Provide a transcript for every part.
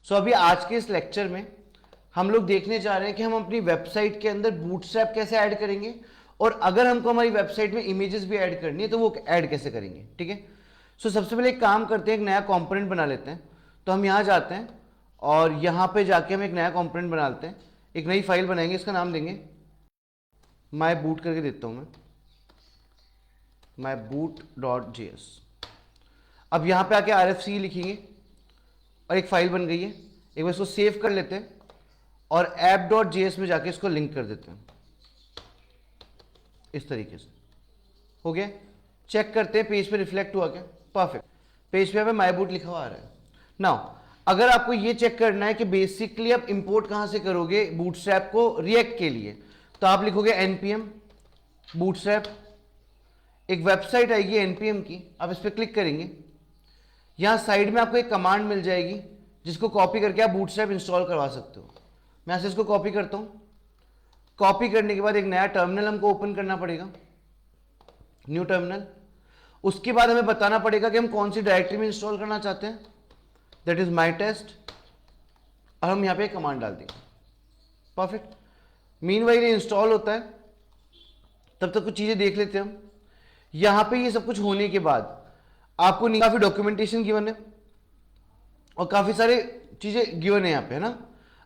सो अभी आज के इस लेक्चर में हम लोग देखने जा रहे हैं कि हम अपनी वेबसाइट के अंदर बूटस्ट्रैप कैसे ऐड करेंगे, और अगर हमको हमारी वेबसाइट में इमेजेस भी ऐड करनी है तो वो ऐड कैसे करेंगे। ठीक है, सो सबसे पहले एक काम करते हैं, एक नया कंपोनेंट बना लेते हैं। तो हम यहाँ जाते हैं और यहाँ पे जाके हम एक नया कंपोनेंट बना लेते हैं, एक नई फाइल बनाएंगे, इसका नाम देंगे माई बूट करके देता हूँ मैं, myboot.js। अब यहाँ पे आके RFC लिखेंगे और एक फाइल बन गई है। एक बार इसको सेव कर लेते हैं और app.js में जाके इसको लिंक कर देते हैं। इस तरीके से हो गया। चेक करते हैं पेज पे रिफ्लेक्ट हुआ क्या। परफेक्ट, पेज पे myboot लिखा हुआ आ रहा है। नाउ अगर आपको ये चेक करना है कि बेसिकली आप इंपोर्ट कहां से करोगे बूटस्ट्रैप को रिएक्ट के लिए, तो आप लिखोगे npm बूटस्ट्रैप, एक वेबसाइट आएगी npm की, आप इस पर क्लिक करेंगे। यहां साइड में आपको एक कमांड मिल जाएगी जिसको कॉपी करके आप बूटस्ट्रैप इंस्टॉल करवा सकते हो। मैं ऐसे इसको कॉपी करता हूं। कॉपी करने के बाद एक नया टर्मिनल हमको ओपन करना पड़ेगा, न्यू टर्मिनल। उसके बाद हमें बताना पड़ेगा कि हम कौन सी डायरेक्टरी में इंस्टॉल करना चाहते हैं, दैट इज माई टेस्ट, और हम यहां पे एक कमांड डाल देंगे। परफेक्ट। मीनवाइल ये इंस्टॉल होता है, तब तक कुछ चीजें देख लेते हैं हम। यहां पे ये सब कुछ होने के बाद आपको काफी डॉक्यूमेंटेशन गिवन है और काफी सारे चीजें गिवन है यहाँ पे, है ना।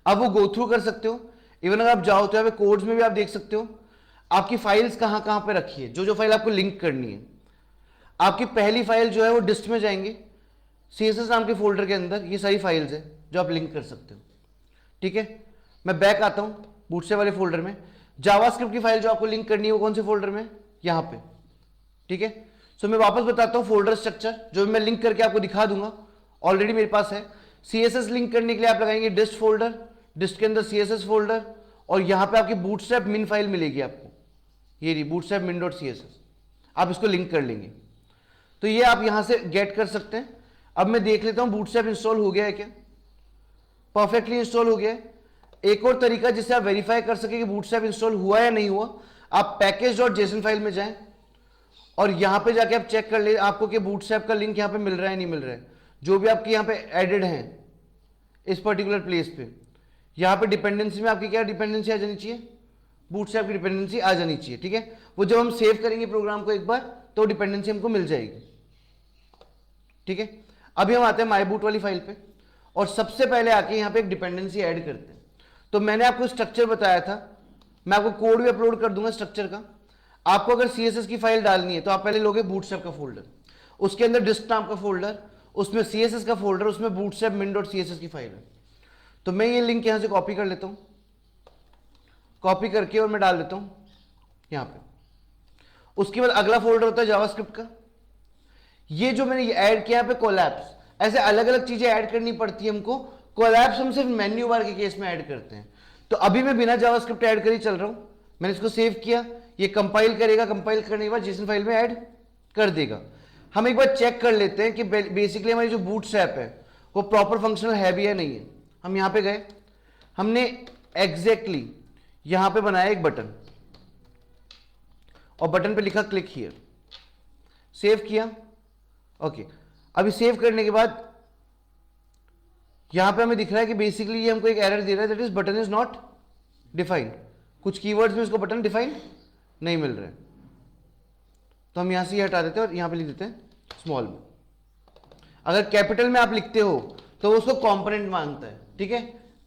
अब वो गो थ्रू कर सकते हो। इवन अगर आप जाओ तो यहाँ पे कोड्स में भी आप देख सकते हो आपकी फाइल्स कहां कहां पे रखी है, जो जो फाइल आपको लिंक करनी है। आपकी पहली फाइल जो है वो डिस्ट में जाएंगे, CSS नाम के फोल्डर के अंदर ये सारी फाइल्स है जो आप लिंक कर सकते हो। ठीक है, मैं बैक आता हूं बूटस्ट्रैप वाले फोल्डर में। जावास्क्रिप्ट की फाइल जो आपको लिंक करनी है वो कौन से फोल्डर में, यहां पे। ठीक है, सो मैं वापस बताता हूं फोल्डर स्ट्रक्चर जो मैं लिंक करके आपको दिखा दूंगा, ऑलरेडी मेरे पास है। CSS लिंक करने के लिए आप लगाएंगे डिस्ट फोल्डर, डिस्ट के अंदर CSS फोल्डर, और यहां पे आपकी बूटस्ट्रैप मिन फाइल मिलेगी आपको, ये रही बूटस्ट्रैप min.css, आप इसको लिंक कर लेंगे। तो ये आप यहां से गेट कर सकते हैं। अब मैं देख लेता हूं बूटस्ट्रैप इंस्टॉल हो गया है क्या। परफेक्टली इंस्टॉल हो गया है। एक और तरीका जिससे आप वेरीफाई कर सके कि बूटस्ट्रैप इंस्टॉल हुआ या नहीं हुआ, आप package.json फाइल में जाएं और यहां पे जाके आप चेक कर ले आपको कि बूटस्ट्रैप का लिंक यहां पे मिल रहा है नहीं मिल रहा है। जो भी आपके यहां पे एडेड हैं इस पर्टिकुलर प्लेस पे, यहां पे डिपेंडेंसी में आपकी क्या डिपेंडेंसी आ जानी चाहिए, बूटस्ट्रैप की डिपेंडेंसी आ जानी चाहिए। ठीक है, वो जब हम सेव करेंगे प्रोग्राम को एक बार तो डिपेंडेंसी हमको मिल जाएगी। ठीक है, अभी हम आते हैं माईबूट वाली फाइल पे और सबसे पहले आके यहां पे एक डिपेंडेंसी ऐड करते हैं। तो मैंने आपको स्ट्रक्चर बताया था, मैं आपको कोड भी अपलोड कर दूंगा स्ट्रक्चर का। आपको अगर CSS की फाइल डालनी है तो आप पहले लोगे बूटस्ट्रैप का फोल्डर, उसके अंदर डिस्ट नाम का फोल्डर, उसमें CSS का फोल्डर, उसमें बूटस्ट्रैप min.css की फाइल है। तो मैं ये लिंक यहां से कॉपी कर लेता हूं, कॉपी करके और मैं डाल देता हूं यहां पे। उसके बाद अगला फोल्डर होता है जावास्क्रिप्ट का। ये जो मैंने ऐड किया पे कोलैप्स, ऐसे अलग अलग चीजें ऐड करनी पड़ती है हमको। कोलैप्स हम सिर्फ मेन्यू बार के केस में ऐड करते हैं। तो अभी मैं बिना जावास्क्रिप्ट ऐड कर ही चल रहा हूं। मैंने इसको सेव किया, ये कंपाइल करेगा, कंपाइल करने के बाद जेसन फाइल में ऐड कर देगा। हम एक बार चेक कर लेते हैं कि बेसिकली हमारी जो बूटस्ट्रैप है वो प्रॉपर फंक्शनल है भी या नहीं है। हम यहां पे गए, हमने एग्जैक्टली यहां पे बनाया एक बटन और बटन पे लिखा क्लिक हियर, सेव किया। ओके, अभी सेव करने के बाद यहां पे हमें दिख रहा है कि बेसिकली ये हमको एक एरर दे रहा है, that is button is not defined. कुछ कीवर्ड्स में इसको बटन डिफाइन नहीं मिल रहा है, तो हम यहां से ये हटा देते हैं और यहां पे लिख देते हैं स्मॉल में। अगर कैपिटल में आप लिखते हो तो वो उसको कंपोनेंट मानता है, ठीक है,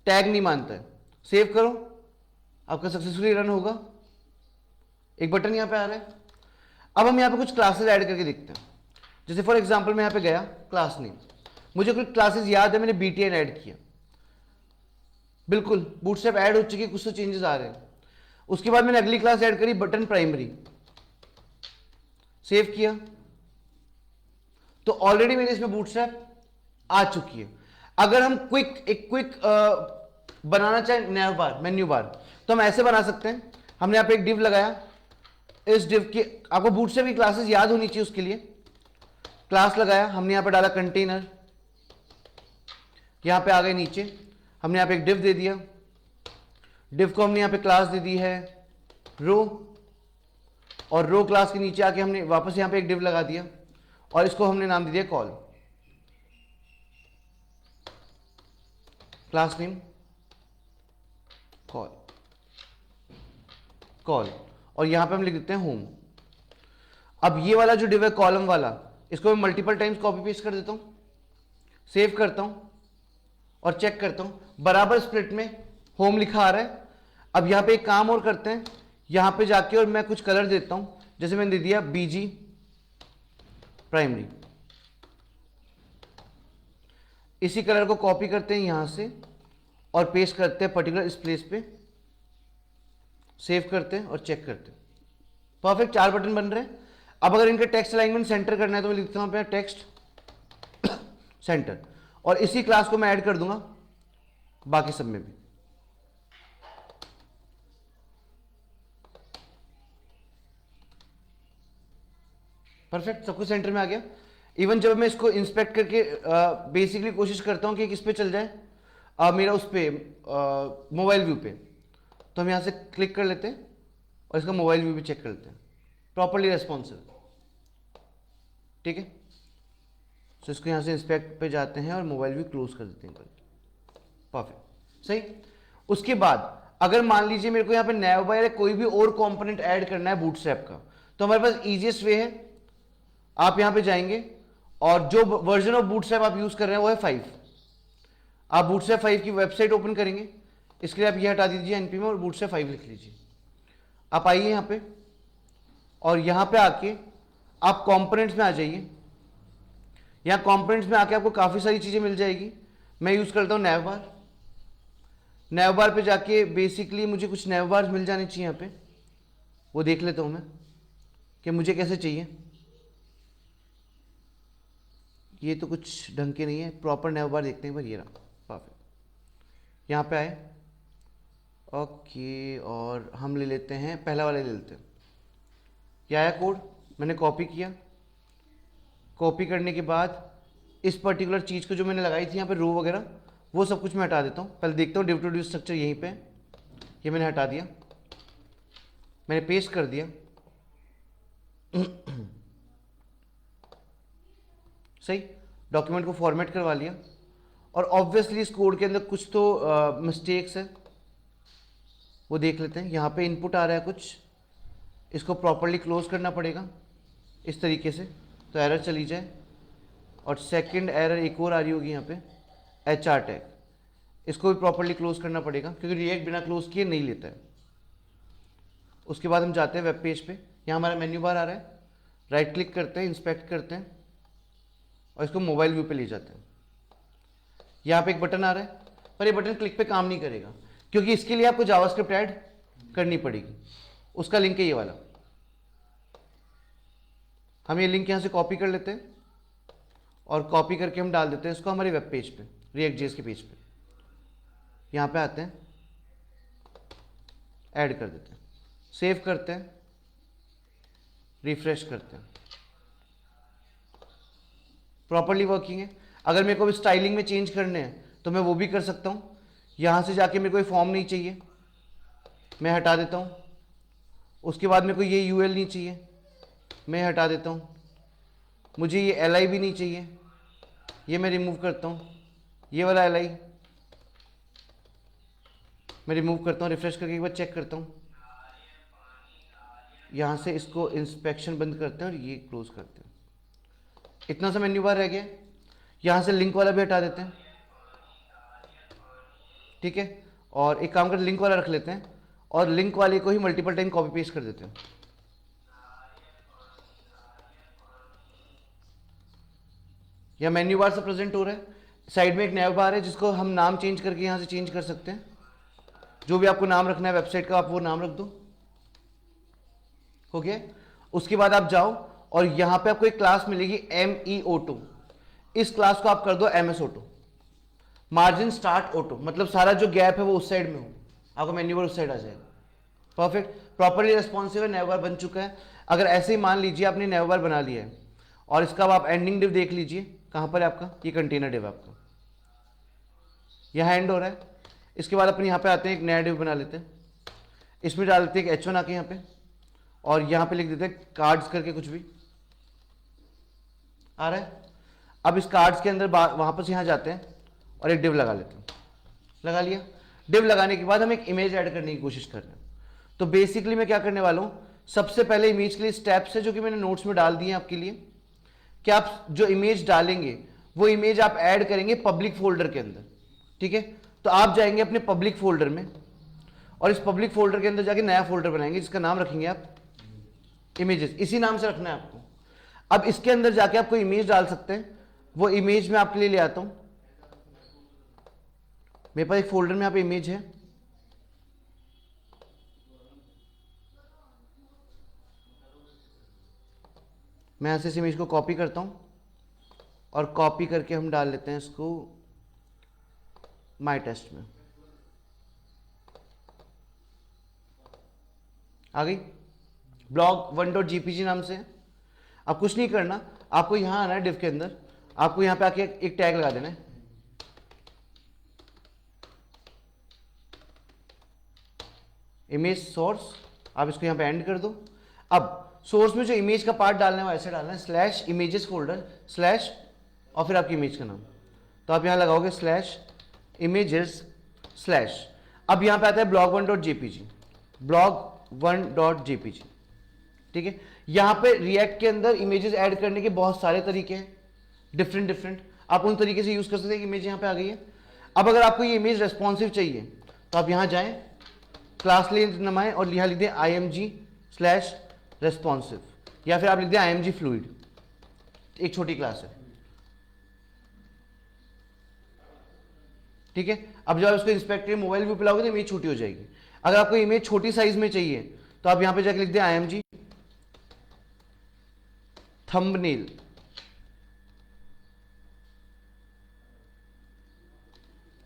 टैग नहीं मानता है। सेव करो, आपका सक्सेसफुली रन होगा। एक बटन यहां पे आ रहा है। अब हम यहां पे कुछ क्लासेस ऐड करके देखते हैं। जैसे फॉर एग्जांपल मैं यहां पे गया, क्लास नेम, मुझे कुछ क्लासेस याद है, मैंने btn ऐड किया, बिल्कुल बूटस्ट्रैप ऐड हो चुकी है, कुछ तो चेंजेस आ रहे हैं। उसके बाद मैंने अगली क्लास ऐड करी बटन प्राइमरी, सेव किया, तो ऑलरेडी मेरे इसमें बूटस्ट्रैप आ चुकी है। अगर हम क्विक बनाना चाहें नया बार, मेन्यू बार, तो हम ऐसे बना सकते हैं। हमने यहां पे एक डिव लगाया, इस डिव की आपको बूटस्ट्रैप की क्लासेस याद होनी चाहिए, उसके लिए क्लास लगाया, हमने यहां पे डाला कंटेनर, यहां पे आ गए नीचे, हमने यहां पे एक डिव दे दिया, डिव को हमने यहां पे क्लास दे दी है रो, और रो क्लास के नीचे आके हमने वापस यहां पे एक डिव लगा दिया और इसको हमने नाम दे दिया call. Class name call, call, और यहां पे हम लिख देते हैं होम। अब ये वाला जो डिव है कॉलम वाला, इसको मैं मल्टीपल टाइम्स कॉपी पेस्ट कर देता हूं, सेव करता हूं और चेक करता हूं बराबर स्प्लिट में होम लिखा आ रहा है। अब यहां पे एक काम और करते हैं, यहां पे जाके और मैं कुछ कलर देता हूं, जैसे मैंने दे दिया बीजी प्राइमरी। इसी कलर को कॉपी करते हैं यहां से और पेस्ट करते हैं पर्टिकुलर इस प्लेस पे, सेव करते हैं और चेक करते हैं। परफेक्ट, 4 बटन बन रहे हैं। अब अगर इनका टेक्स्ट अलाइनमेंट सेंटर करना है तो मैं लिखता हूं टेक्स्ट सेंटर, और इसी क्लास को मैं ऐड कर दूंगा बाकी सब में भी। परफेक्ट, सब कुछ सेंटर में आ गया। इवन जब मैं इसको इंस्पेक्ट करके बेसिकली कोशिश करता हूं कि किस पे चल जाए, मेरा उस पे मोबाइल व्यू पे, तो हम यहां से क्लिक कर लेते हैं और इसका मोबाइल व्यू भी चेक कर लेते हैं, प्रॉपरली रेस्पॉन्सिव। ठीक है, तो इसको यहां से इंस्पेक्ट पे जाते हैं और मोबाइल व्यू क्लोज कर देते हैं। परफेक्ट, सही। उसके बाद अगर मान लीजिए मेरे को यहां पे नैवबार या कोई भी और कंपोनेंट ऐड करना है बूटस्ट्रैप का, तो हमारे पास इजीएस्ट वे है, आप यहां पे जाएंगे और जो वर्जन ऑफ बूटस्ट्रैप आप यूज कर रहे हैं वो है 5। आप बूटस्ट्रैप 5 की वेबसाइट ओपन करेंगे, इसके लिए आप ये हटा दीजिए एनपी में और बूटस्ट्रैप 5 लिख लीजिए। आप आइए यहां पे और यहां पे आके आप कंपोनेंट्स में आ जाइए। यहां कंपोनेंट्स में आके आपको काफी सारी चीजें मिल जाएगी। मैं यूज करता हूं नैवबार। नैवबार पे जाके बेसिकली मुझे कुछ नैवबार मिल जाने चाहिए यहां पे, वो देख लेता हूं मैं कि मुझे कैसे चाहिए। ये तो कुछ ढंग के नहीं है, प्रॉपर नैवबार देखते हैं। पर ये रहा, परफेक्ट। यहाँ पे आए, ओके, और हम ले लेते हैं पहला वाला ले लेते हैं। ये आया कोड, मैंने कॉपी किया। कॉपी करने के बाद इस पर्टिकुलर चीज़ को जो मैंने लगाई थी यहाँ पे रो वगैरह, वो सब कुछ मैं हटा देता हूँ। पहले देखता हूँ डिव टू डिव स्ट्रक्चर यहीं पे, ये मैंने हटा दिया, मैंने पेस्ट कर दिया। सही, डॉक्यूमेंट को फॉर्मेट करवा लिया। और ऑब्वियसली इस कोड के अंदर कुछ तो मिस्टेक्स है, वो देख लेते हैं। यहाँ पे इनपुट आ रहा है कुछ, इसको प्रॉपरली क्लोज करना पड़ेगा इस तरीके से, तो एरर चली जाए। और सेकंड एरर एक और आ रही होगी यहाँ पे, HR टैग, इसको भी प्रॉपरली क्लोज करना पड़ेगा क्योंकि रिएक्ट बिना क्लोज किए नहीं लेता है। उसके बाद हम जाते हैं वेब पेज पे, यहाँ हमारा मेन्यू बार आ रहा है, राइट क्लिक करते हैं, इंस्पेक्ट करते हैं और इसको मोबाइल व्यू पे ले जाते हैं। यहाँ पे एक बटन आ रहा है, पर ये बटन क्लिक पे काम नहीं करेगा क्योंकि इसके लिए आपको जावास्क्रिप्ट ऐड करनी पड़ेगी। उसका लिंक है ये वाला, हम ये लिंक यहाँ से कॉपी कर लेते हैं और कॉपी करके हम डाल देते हैं इसको हमारे वेब पेज पे, React.js के पेज पे। यहाँ पे आते हैं, ऐड कर देते हैं, सेव करते हैं, रिफ्रेश करते हैं, प्रॉपरली वर्किंग है। अगर मेरे को भी स्टाइलिंग में चेंज करने हैं तो मैं वो भी कर सकता हूँ। यहाँ से जाके मेरे को ये फॉर्म नहीं चाहिए, मैं हटा देता हूँ। उसके बाद मेरे को ये UL नहीं चाहिए, मैं हटा देता हूँ। मुझे ये LI भी नहीं चाहिए, ये मैं रिमूव करता हूँ। ये वाला LI मैं रिमूव करता हूँ, रिफ्रेश करके एक बार चेक करता हूँ। यहाँ से इसको इंस्पेक्शन बंद करते हैं और ये क्लोज करते हैं। इतना सा मेन्यू बार रह गया। यहाँ से लिंक वाला भी हटा देते हैं, ठीक है। और एक काम करते लिंक वाला रख लेते हैं और लिंक वाले को ही मल्टीपल टाइम कॉपी पेस्ट कर देते हैं। यह मेन्यू बार से प्रेजेंट हो रहा है। साइड में एक नैव बार है जिसको हम नाम चेंज करके यहाँ से चेंज कर सकते हैं। जो भी आपको नाम रखना है वेबसाइट का, आप वो नाम रख दो। हो गया। उसके बाद आप जाओ और यहाँ पे आपको एक क्लास मिलेगी MEO2। इस क्लास को आप कर दो MS Auto, margin start auto, मतलब सारा जो गैप है वो उस साइड में हो, आपका मेन्यू बार उस साइड आ जाएगा। परफेक्ट, प्रॉपरली रेस्पॉन्सिव है, नैव बार बन चुका है। अगर ऐसे ही मान लीजिए आपने नैव बार बना लिया है और इसका अब आप एंडिंग डिव देख लीजिए, कहाँ पर है आपका, ये कंटेनर डिव आपका यहाँ एंड हो रहा है। इसके बाद अपन यहाँ पे आते हैं, एक नया डिव बना लेते हैं, इसमें डाल देते हैं एक H1 आके यहाँ पे और यहाँ पे लिख देते हैं कार्ड्स करके, कुछ भी आ रहा है। अब इस कार्ड्स के अंदर वापस यहाँ जाते हैं और एक डिव लगा लेते हैं, लगा लिया। डिव लगाने के बाद हम एक इमेज ऐड करने की कोशिश कर रहे हैं। तो बेसिकली मैं क्या करने वाला हूं, सबसे पहले इमेज के लिए स्टेप्स है जो कि मैंने नोट्स में डाल दिए हैं आपके लिए, कि आप जो इमेज डालेंगे वो इमेज आप ऐड करेंगे पब्लिक फोल्डर के अंदर। ठीक है, तो आप जाएंगे अपने पब्लिक फोल्डर में और इस पब्लिक फोल्डर के अंदर जाके नया फोल्डर बनाएंगे जिसका नाम रखेंगे आप इमेजेस, इसी नाम से रखना है आपको। अब इसके अंदर जाके आप कोई इमेज डाल सकते हैं, वो इमेज मैं आपके लिए ले आता हूं। मेरे पास एक फोल्डर में यहाँ पे इमेज है, मैं यहां से इस इमेज को कॉपी करता हूं और कॉपी करके हम डाल लेते हैं इसको माई टेस्ट में। आ गई blog1.jpg नाम से। अब कुछ नहीं करना, आपको यहां आना है डिव के अंदर, आपको यहां पे आके एक टैग लगा देना है, इमेज सोर्स। आप इसको यहां पे एंड कर दो। अब सोर्स में जो इमेज का पार्ट डालना है वो ऐसे डालना है, स्लैश इमेजेस फोल्डर स्लैश और फिर आपकी इमेज का नाम। तो आप यहां लगाओगे स्लैश इमेजेस स्लैश। अब यहां पे आता है blog1.jpg, blog1.jpg। ठीक है, यहां पे रिएक्ट के अंदर इमेजेस ऐड करने के बहुत सारे तरीके हैं, डिफरेंट। आप उन तरीके से यूज कर सकते हैं कि इमेज यहां पे आ गई है। अब अगर आपको ये इमेज रेस्पॉन्सिव चाहिए तो आप यहां जाएं, क्लास लेंथ नमाएं और यहां लिख दें img/responsive, या फिर आप लिख दें img fluid, एक छोटी क्लास है। ठीक है, अब जब आप इसको इंस्पेक्ट करें मोबाइल व्यू पे लाओगे तो इमेज छोटी हो जाएगी। अगर आपको इमेज छोटी साइज में चाहिए तो आप यहां पे जाकर लिख दें img थंबनेल।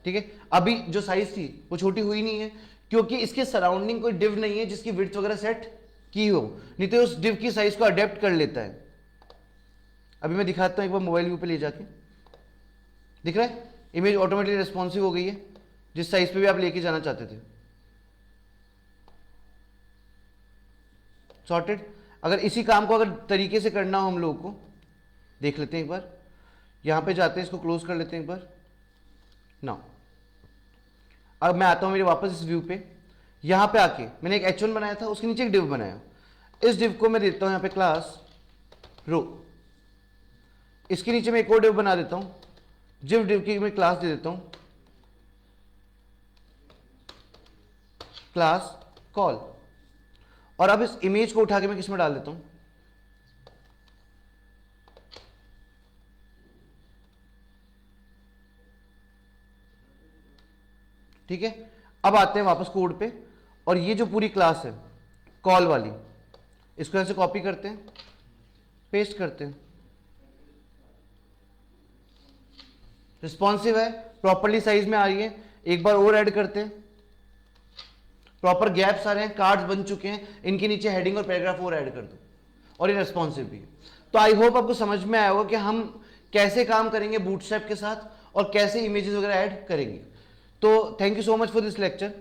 ठीक है, अभी जो साइज थी वो छोटी हुई नहीं है क्योंकि इसके सराउंडिंग कोई डिव नहीं है जिसकी विड्थ वगैरह सेट की हो, नहीं तो उस डिव की साइज को अडेप्ट कर लेता है। अभी मैं दिखाता हूं एक बार मोबाइल व्यू पे ले जाके, दिख रहा है इमेज ऑटोमेटिकली रेस्पॉन्सिव हो गई है जिस साइज पे भी आप लेके जाना चाहते थे। सॉर्टेड। अगर इसी काम को अगर तरीके से करना हो हम लोगों को, देख लेते हैं एक बार, यहां पे जाते हैं, इसको क्लोज कर लेते हैं एक बार ना। अब मैं आता हूं मेरे वापस इस व्यू पे, यहां पे आके मैंने एक h1 बनाया था, उसके नीचे एक डिव बनाया। इस डिव को मैं देता हूं यहां पे क्लास रो, इसके नीचे मैं एक और डिव बना देता हूं, जिव डिव की मैं क्लास दे देता हूं क्लास कॉल। और अब इस इमेज को उठा के मैं किस में डाल देता हूं, ठीक है। अब आते हैं वापस कोड पे और ये जो पूरी क्लास है कॉल वाली, इसको ऐसे कॉपी करते हैं, पेस्ट करते हैं, रिस्पॉन्सिव है, प्रॉपरली साइज में आ रही है। एक बार और ऐड करते हैं, प्रॉपर गैप्स आ रहे हैं, कार्ड्स बन चुके हैं, इनके नीचे हेडिंग और पैराग्राफ और ऐड कर दो और ये रेस्पॉन्सिव भी है। तो आई होप आपको समझ में आया होगा कि हम कैसे काम करेंगे बूटस्ट्रैप के साथ और कैसे इमेजेस वगैरह ऐड करेंगे। तो thank you so much for this lecture.